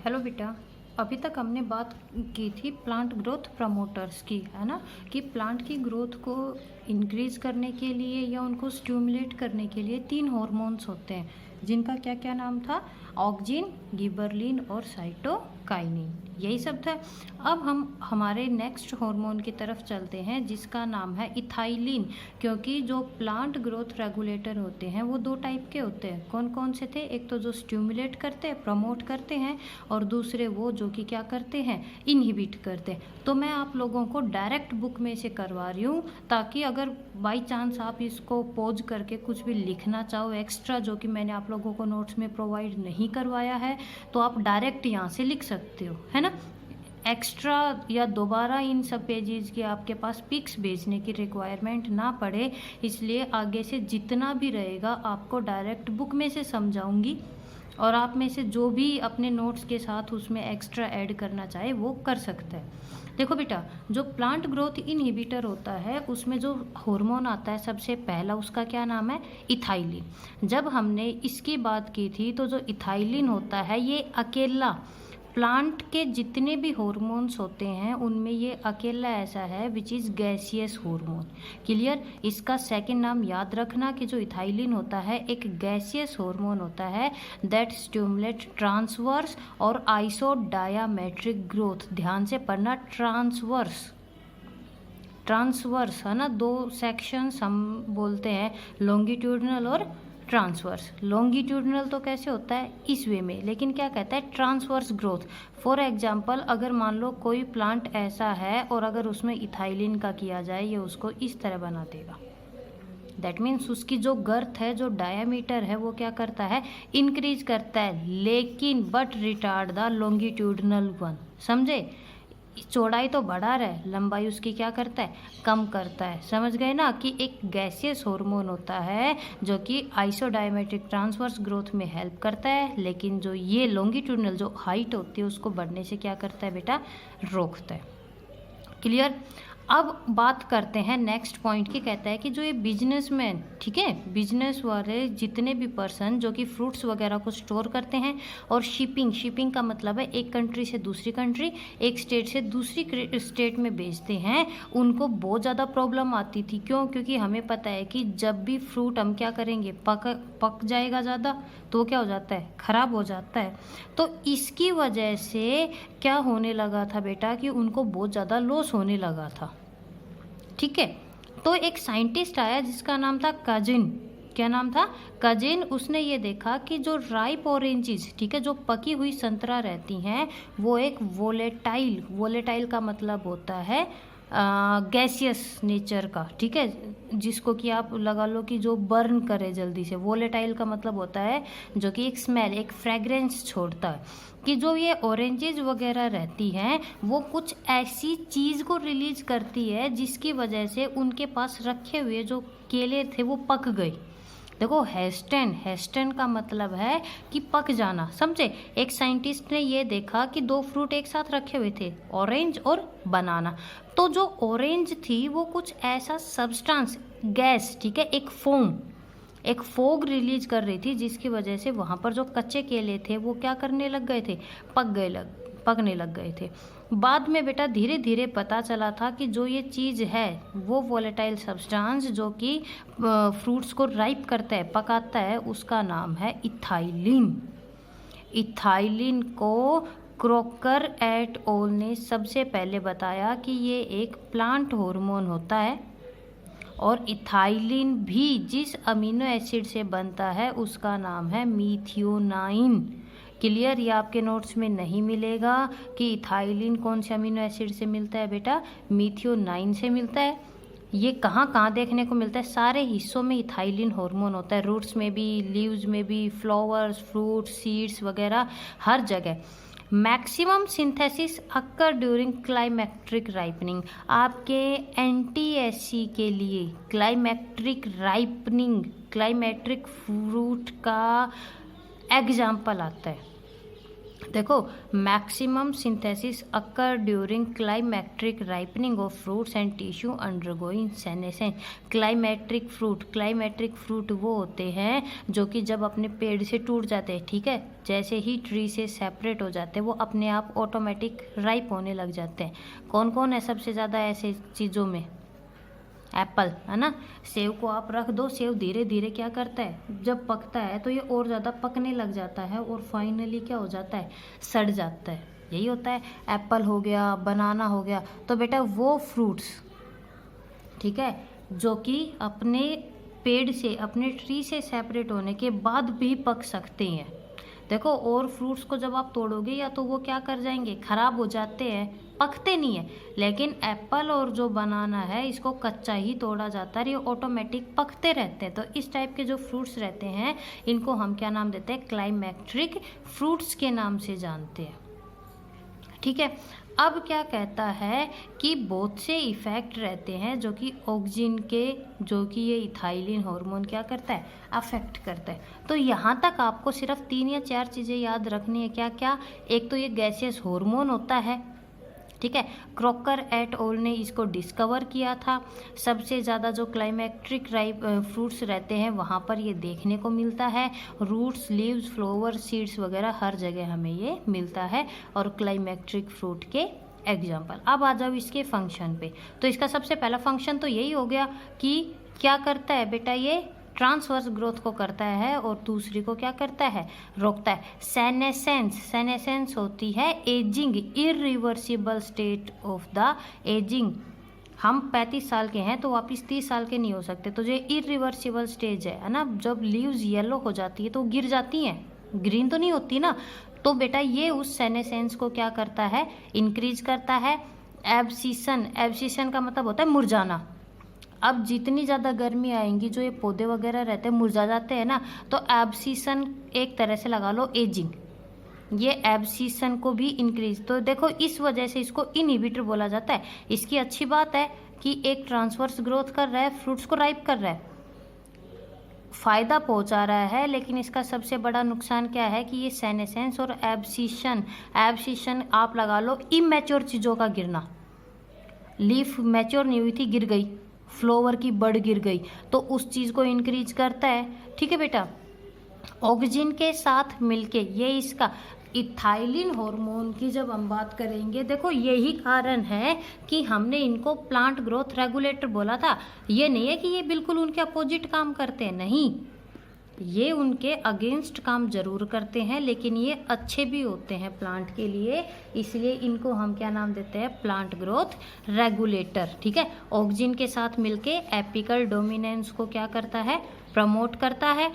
Hello बेटा। अभी तक हमने बात की थी प्लांट ग्रोथ प्रमोटर्स की, है ना, कि प्लांट की ग्रोथ को इंक्रीज करने के लिए या उनको स्टिमुलेट करने के लिए 3 हार्मोन्स होते हैं, जिनका क्या क्या नाम था? ऑक्जिन, गिबरलिन और साइटोकाइनिन, यही सब था। अब हम हमारे नेक्स्ट हार्मोन की तरफ चलते हैं, जिसका नाम है इथाइलिन। क्योंकि जो प्लांट ग्रोथ रेगुलेटर होते हैं वो 2 टाइप के होते हैं। कौन कौन से थे? एक तो जो स्टिमुलेट करते हैं, प्रमोट करते हैं, और दूसरे वो जो कि क्या करते हैं, इनहिबिट करते हैं। तो मैं आप लोगों को डायरेक्ट बुक में से करवा रही हूँ, ताकि अगर बाई चांस आप इसको पॉज करके कुछ भी लिखना चाहो एक्स्ट्रा, जो कि मैंने आप लोगों को नोट्स में प्रोवाइड नहीं करवाया है, तो आप डायरेक्ट यहाँ से लिख सकते हो, है ना। एक्स्ट्रा या दोबारा इन सब पेजेस की आपके पास पिक्स भेजने की रिक्वायरमेंट ना पड़े, इसलिए आगे से जितना भी रहेगा आपको डायरेक्ट बुक में से समझाऊंगी, और आप में से जो भी अपने नोट्स के साथ उसमें एक्स्ट्रा ऐड करना चाहे वो कर सकता है। देखो बेटा, जो प्लांट ग्रोथ इनहिबिटर होता है उसमें जो हार्मोन आता है सबसे पहला, उसका क्या नाम है? इथाइलिन। जब हमने इसकी बात की थी तो जो इथाइलिन होता है ये अकेला प्लांट के जितने भी हार्मोन्स होते हैं उनमें ये अकेला ऐसा है which is gaseous hormone. Clear? इसका सेकंड नाम याद रखना कि जो इथाइलिन होता है एक गैसियस हार्मोन होता है दैट स्टिमुलेट ट्रांसवर्स और आइसोडायामेट्रिक ग्रोथ। ध्यान से पढ़ना, ट्रांसवर्स ट्रांसवर्स, है ना, 2 सेक्शंस हम बोलते हैं, लॉन्गिट्यूडनल और ट्रांसवर्स। लॉन्गिट्यूडनल तो कैसे होता है? इस वे में, लेकिन क्या कहता है? Transverse growth. फॉर एग्जाम्पल, अगर मान लो कोई प्लांट ऐसा है और अगर उसमें इथाइलिन का किया जाए, ये उसको इस तरह बना देगा। दैट मीन्स उसकी जो गर्थ है, जो डायामीटर है, वो क्या करता है? इंक्रीज करता है, लेकिन but retard the longitudinal one. समझे? चौड़ाई तो बढ़ा रहा है, लंबाई उसकी क्या करता है? कम करता है। समझ गए ना कि एक गैसियस हार्मोन होता है जो कि आइसोडायमेट्रिक ट्रांसवर्स ग्रोथ में हेल्प करता है, लेकिन जो ये लॉन्गिट्यूडनल जो हाइट होती है उसको बढ़ने से क्या करता है बेटा? रोकता है। क्लियर? अब बात करते हैं नेक्स्ट पॉइंट की। कहता है कि जो ये बिजनेसमैन, ठीक है, बिजनेस वाले जितने भी पर्सन जो कि फ्रूट्स वगैरह को स्टोर करते हैं और शिपिंग का मतलब है एक कंट्री से दूसरी कंट्री, एक स्टेट से दूसरी स्टेट में भेजते हैं, उनको बहुत ज़्यादा प्रॉब्लम आती थी। क्यों? क्योंकि हमें पता है कि जब भी फ्रूट हम क्या करेंगे, पक जाएगा ज़्यादा तो वो क्या हो जाता है? ख़राब हो जाता है। तो इसकी वजह से क्या होने लगा था बेटा कि उनको बहुत ज़्यादा लॉस होने लगा था। ठीक है, तो एक साइंटिस्ट आया जिसका नाम था कजिन। क्या नाम था? कजिन। उसने ये देखा कि जो राइप ऑरेंजेस, ठीक है, जो पकी हुई संतरा रहती हैं, वो एक वोलेटाइल का मतलब होता है गैसियस नेचर का, ठीक है, जिसको कि आप लगा लो कि जो बर्न करे जल्दी से। वोलेटाइल का मतलब होता है जो कि एक स्मेल, एक फ्रेग्रेंस छोड़ता है। कि जो ये ऑरेंजेस वगैरह रहती हैं वो कुछ ऐसी चीज़ को रिलीज करती है जिसकी वजह से उनके पास रखे हुए जो केले थे वो पक गए। देखो, हेस्टन का मतलब है कि पक जाना। समझे? एक साइंटिस्ट ने ये देखा कि 2 फ्रूट एक साथ रखे हुए थे, ऑरेंज और बनाना। तो जो ऑरेंज थी वो कुछ ऐसा सब्सटेंस, गैस, ठीक है, एक फोग रिलीज कर रही थी, जिसकी वजह से वहाँ पर जो कच्चे केले थे वो क्या करने लग गए थे? पकने लग गए थे। बाद में बेटा धीरे धीरे पता चला था कि जो ये चीज़ है वो वोलेटाइल सब्सटेंस जो कि फ्रूट्स को राइप करता है, पकाता है, उसका नाम है इथाइलिन। इथाइलिन को क्रॉकर एट ओल ने सबसे पहले बताया कि ये एक प्लांट हार्मोन होता है, और इथाइलिन भी जिस अमीनो एसिड से बनता है उसका नाम है मीथियोनाइन। क्लियर? ये आपके नोट्स में नहीं मिलेगा कि इथाइलिन कौन से अमीनो एसिड से मिलता है बेटा? मीथियोनाइन से मिलता है। ये कहाँ कहाँ देखने को मिलता है? सारे हिस्सों में इथाइलिन हार्मोन होता है, रूट्स में भी, लीव्स में भी, फ्लावर्स, फ्रूट, सीड्स वगैरह, हर जगह। Maximum synthesis occur during climacteric ripening. आपके NTSC के लिए क्लाइमेट्रिक फ्रूट का एग्जाम्पल आता है। देखो, maximum synthesis occur during climacteric ripening of fruits and tissue undergoing senescence. Climacteric fruit वो होते हैं जो कि जब अपने पेड़ से टूट जाते हैं, ठीक है, जैसे ही ट्री से सेपरेट हो जाते हैं वो अपने आप ऑटोमेटिक राइप होने लग जाते हैं। कौन कौन है सबसे ज़्यादा ऐसे चीज़ों में? एप्पल, है ना। सेव को आप रख दो, सेव धीरे धीरे क्या करता है, जब पकता है तो ये और ज़्यादा पकने लग जाता है और फाइनली क्या हो जाता है, सड़ जाता है। यही होता है। एप्पल हो गया, बनाना हो गया, तो बेटा वो फ्रूट्स, ठीक है, जो कि अपने पेड़ से, अपने ट्री से सेपरेट होने के बाद भी पक सकते हैं। देखो, और फ्रूट्स को जब आप तोड़ोगे या तो वो क्या कर जाएंगे, खराब हो जाते हैं, पकते नहीं है। लेकिन एप्पल और जो बनाना है इसको कच्चा ही तोड़ा जाता है, ये ऑटोमेटिक पकते रहते हैं। तो इस टाइप के जो फ्रूट्स रहते हैं इनको हम क्या नाम देते हैं, क्लाइमेक्ट्रिक फ्रूट्स के नाम से जानते हैं। ठीक है। अब क्या कहता है कि बहुत से इफेक्ट रहते हैं जो कि ऑक्सीजन के, जो कि ये इथाइलिन हार्मोन क्या करता है, अफेक्ट करता है। तो यहाँ तक आपको सिर्फ 3 या 4 चीज़ें याद रखनी है। क्या क्या? एक तो ये गैसियस हार्मोन होता है, ठीक है, क्रॉकर एट ऑल ने इसको डिस्कवर किया था। सबसे ज़्यादा जो क्लाइमेक्ट्रिक राइप फ्रूट्स रहते हैं वहाँ पर ये देखने को मिलता है। रूट्स, लीव्स, फ्लावर, सीड्स वगैरह हर जगह हमें ये मिलता है, और क्लाइमेक्ट्रिक फ्रूट के एग्जाम्पल। अब आ जाओ इसके फंक्शन पे। तो इसका सबसे पहला फंक्शन तो यही हो गया कि क्या करता है बेटा, ये ट्रांसवर्स ग्रोथ को करता है, और दूसरी को क्या करता है, रोकता है। सेनेसेंस होती है ageing, irreversible state of the ageing. हम 35 साल के हैं तो वापस 30 साल के नहीं हो सकते, तो जो इरिवर्सिबल स्टेज है ना, जब लीव्स येलो हो जाती है तो गिर जाती हैं, ग्रीन तो नहीं होती ना। तो बेटा ये उस सेनेसेंस को क्या करता है, इंक्रीज करता है। एब्सिशन का मतलब होता है मुरझाना। अब जितनी ज़्यादा गर्मी आएंगी, जो ये पौधे वगैरह रहते हैं मुरझा जाते हैं ना, तो एब्सिशन एक तरह से लगा लो एजिंग, ये एब्सिशन को भी इंक्रीज। तो देखो इस वजह से इसको इनहिबिटर बोला जाता है। इसकी अच्छी बात है कि एक ट्रांसवर्स ग्रोथ कर रहा है, फ्रूट्स को राइप कर रहा है, फ़ायदा पहुंचा रहा है। लेकिन इसका सबसे बड़ा नुकसान क्या है कि ये सेनेसेंस और एब्सिशन आप लगा लो इमेच्योर चीज़ों का गिरना। लीफ मैच्योर नहीं हुई थी, गिर गई, फ्लावर की बड़ गिर गई, तो उस चीज़ को इंक्रीज करता है। ठीक है बेटा। ऑक्सीजन के साथ मिलके ये इसका इथाइलिन हार्मोन की जब हम बात करेंगे, देखो यही कारण है कि हमने इनको प्लांट ग्रोथ रेगुलेटर बोला था। ये नहीं है कि ये बिल्कुल उनके अपोजिट काम करते हैं, नहीं, ये उनके अगेंस्ट काम जरूर करते हैं, लेकिन ये अच्छे भी होते हैं प्लांट के लिए, इसलिए इनको हम क्या नाम देते हैं, प्लांट ग्रोथ रेगुलेटर। ठीक है। ऑक्सीजन के साथ मिलके एपिकल डोमिनेंस को क्या करता है, प्रमोट करता है।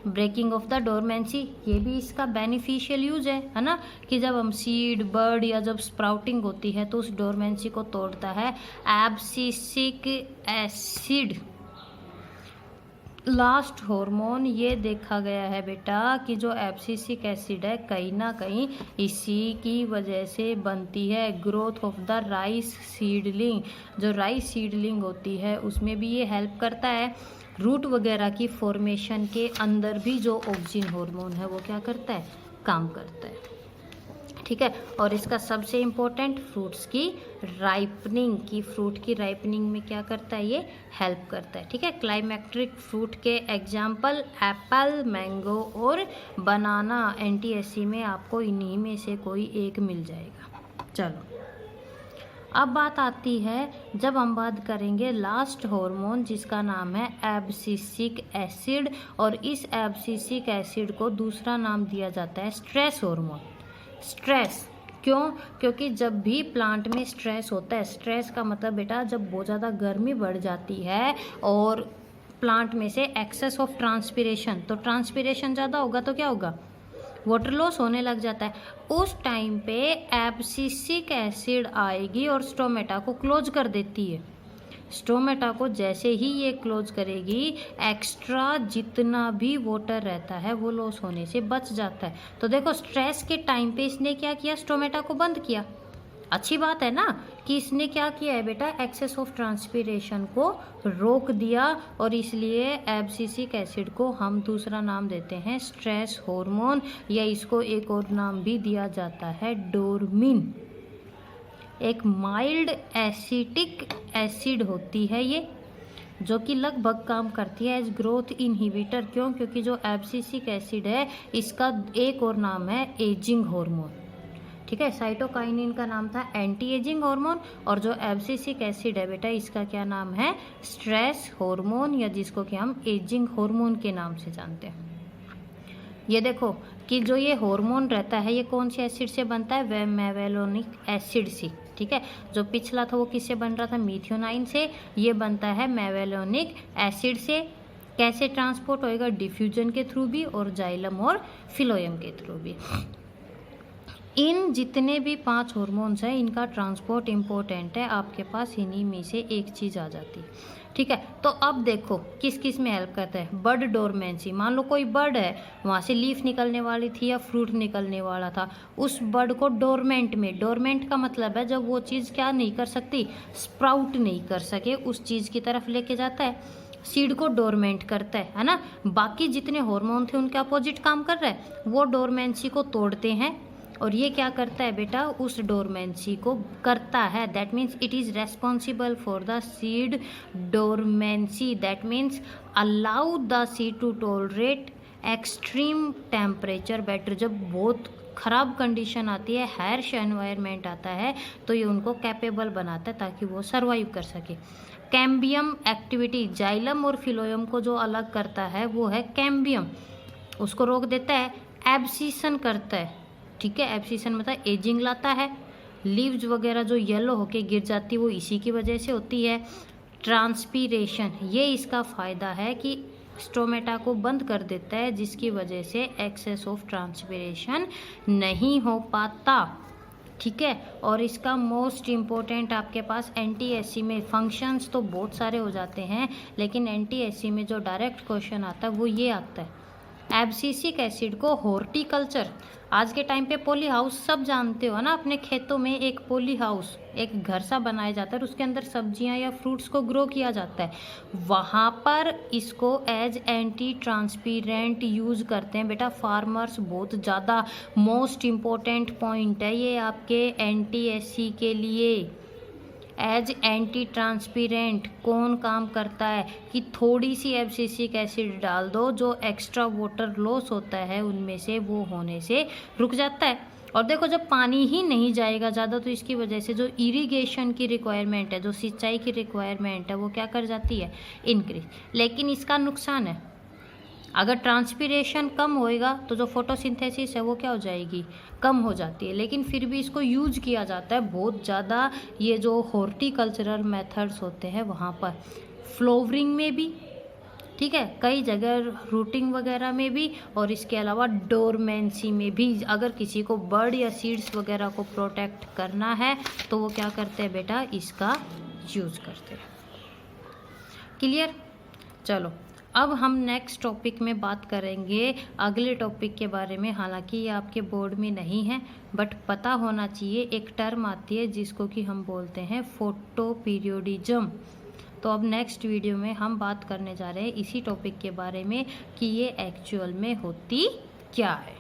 ब्रेकिंग ऑफ द डोरमेंसी, ये भी इसका बेनिफिशियल यूज है ना, कि जब हम सीड, बर्ड या जब स्प्राउटिंग होती है तो उस डोरमेंसी को तोड़ता है। एब्सिसिक एसिड लास्ट हार्मोन, ये देखा गया है बेटा कि जो एब्सिसिक एसिड है कहीं ना कहीं इसी की वजह से बनती है। Growth of the rice seedling, जो राइस सीडलिंग होती है उसमें भी ये हेल्प करता है। रूट वगैरह की फॉर्मेशन के अंदर भी जो ऑक्सीजन हार्मोन है वो क्या करता है, काम करता है। ठीक है। और इसका सबसे इम्पोर्टेंट फ्रूट्स की राइपनिंग की, फ्रूट की राइपनिंग में क्या करता है, ये हेल्प करता है। ठीक है। क्लाइमेक्ट्रिक फ्रूट के एग्जाम्पल एप्पल, मैंगो और बनाना। NTSC में आपको इन्हीं में से कोई एक मिल जाएगा। चलो अब बात आती है, जब हम बात करेंगे लास्ट हार्मोन जिसका नाम है एब्सिसिक एसिड, और इस एब्सिसिक एसिड को दूसरा नाम दिया जाता है स्ट्रेस हार्मोन। स्ट्रेस क्यों? क्योंकि जब भी प्लांट में स्ट्रेस होता है, स्ट्रेस का मतलब बेटा जब बहुत ज़्यादा गर्मी बढ़ जाती है और प्लांट में से एक्सेस ऑफ ट्रांसपिरेशन, तो ट्रांसपिरेशन ज़्यादा होगा तो क्या होगा, वाटर लॉस होने लग जाता है। उस टाइम पे एब्सिसिक एसिड आएगी और स्टोमेटा को क्लोज कर देती है। स्टोमेटा को जैसे ही ये क्लोज करेगी, एक्स्ट्रा जितना भी वाटर रहता है वो लॉस होने से बच जाता है। तो देखो स्ट्रेस के टाइम पे इसने क्या किया, स्टोमेटा को बंद किया। अच्छी बात है ना, कि इसने क्या किया है बेटा, एक्सेस ऑफ ट्रांसपीरेशन को रोक दिया, और इसलिए एब्सिसिक एसिड को हम दूसरा नाम देते हैं स्ट्रेस हार्मोन, या इसको एक और नाम भी दिया जाता है डोरमिन। एक माइल्ड एसिटिक एसिड होती है ये, जो कि लगभग काम करती है एज ग्रोथ इनहिबिटर। क्यों? क्योंकि जो एब्सिसिक एसिड है इसका एक और नाम है एजिंग हार्मोन। ठीक है, साइटोकाइनिन का नाम था एंटी एजिंग हार्मोन, और जो एब्सिसिक एसिड है बेटा इसका क्या नाम है, स्ट्रेस हार्मोन, या जिसको कि हम एजिंग हार्मोन के नाम से जानते हैं। ये देखो कि जो ये हार्मोन रहता है ये कौन सी एसिड से बनता है, वह मेवेलोनिक एसिड से। ठीक है, जो पिछला था वो किससे बन रहा था, मीथियोनाइन से, ये बनता है मेवेलोनिक एसिड से। कैसे ट्रांसपोर्ट होएगा, डिफ्यूजन के थ्रू भी और जाइलम और फिलोयम के थ्रू भी। इन जितने भी 5 हार्मोन्स हैं इनका ट्रांसपोर्ट इम्पोर्टेंट है, आपके पास इन्हीं में से एक चीज़ आ जाती है। ठीक है, तो अब देखो किस किस में हेल्प करता है, बर्ड डोरमेंसी। मान लो कोई बर्ड है, वहाँ से लीफ निकलने वाली थी या फ्रूट निकलने वाला था, उस बर्ड को डोरमेंट में, डोरमेंट का मतलब है जब वो चीज़ क्या नहीं कर सकती, स्प्राउट नहीं कर सके, उस चीज़ की तरफ लेके जाता है, सीड को डोरमेंट करता है ना। बाकी जितने हार्मोन थे उनके अपोजिट काम कर रहा है, वो डोरमेंसी को तोड़ते हैं, और ये क्या करता है बेटा, उस डोरमेंसी को करता है। That means it is responsible for the seed dormancy. That means allow the seed to tolerate extreme temperature better. जब बहुत ख़राब कंडीशन आती है, हार्श एनवायरनमेंट आता है, तो ये उनको कैपेबल बनाता है ताकि वो सर्वाइव कर सके। कैम्बियम एक्टिविटी, जाइलम और फिलोयम को जो अलग करता है वो है कैम्बियम, उसको रोक देता है। एब्सिशन करता है, ठीक है, एब्सिशन मतलब एजिंग लाता है। लीव्स वगैरह जो येलो होके गिर जाती है वो इसी की वजह से होती है। ट्रांसपीरेशन, ये इसका फ़ायदा है कि स्टोमेटा को बंद कर देता है, जिसकी वजह से एक्सेस ऑफ ट्रांसपीरेशन नहीं हो पाता। ठीक है, और इसका मोस्ट इम्पोर्टेंट आपके पास एनटीएससी में फंक्शंस तो बहुत सारे हो जाते हैं, लेकिन एनटीएससी में जो डायरेक्ट क्वेश्चन आता है वो ये आता है, एब्सिसिक एसिड को हॉर्टिकल्चर, आज के टाइम पे पॉली हाउस सब जानते हो ना, अपने खेतों में एक पॉली हाउस, एक घर सा बनाया जाता है, उसके अंदर सब्जियां या फ्रूट्स को ग्रो किया जाता है, वहाँ पर इसको एज एंटी ट्रांसपीरेंट यूज़ करते हैं बेटा फार्मर्स। बहुत ज़्यादा मोस्ट इम्पोर्टेंट पॉइंट है ये आपके एनटीएससी के लिए। एज एंटी ट्रांसपीरेंट कौन काम करता है कि थोड़ी सी एब्सिसिक एसिड डाल दो, जो एक्स्ट्रा वाटर लॉस होता है उनमें से वो होने से रुक जाता है। और देखो जब पानी ही नहीं जाएगा ज़्यादा तो इसकी वजह से जो इरिगेशन की रिक्वायरमेंट है, जो सिंचाई की रिक्वायरमेंट है, वो क्या कर जाती है, इंक्रीज। लेकिन इसका नुकसान है, अगर ट्रांसपीरेशन कम होएगा तो जो फोटोसिंथेसिस है वो क्या हो जाएगी, कम हो जाती है। लेकिन फिर भी इसको यूज किया जाता है बहुत ज़्यादा, ये जो हॉर्टिकल्चरल मेथड्स होते हैं वहाँ पर, फ्लावरिंग में भी, ठीक है, कई जगह रूटिंग वगैरह में भी, और इसके अलावा डोरमेंसी में भी। अगर किसी को बर्ड या सीड्स वगैरह को प्रोटेक्ट करना है तो वो क्या करते हैं बेटा, इसका यूज़ करते हैं। क्लियर? चलो अब हम नेक्स्ट टॉपिक में बात करेंगे अगले टॉपिक के बारे में। हालांकि ये आपके बोर्ड में नहीं है बट पता होना चाहिए, एक टर्म आती है जिसको कि हम बोलते हैं फोटोपीरियोडिज्म। तो अब नेक्स्ट वीडियो में हम बात करने जा रहे हैं इसी टॉपिक के बारे में कि ये एक्चुअल में होती क्या है।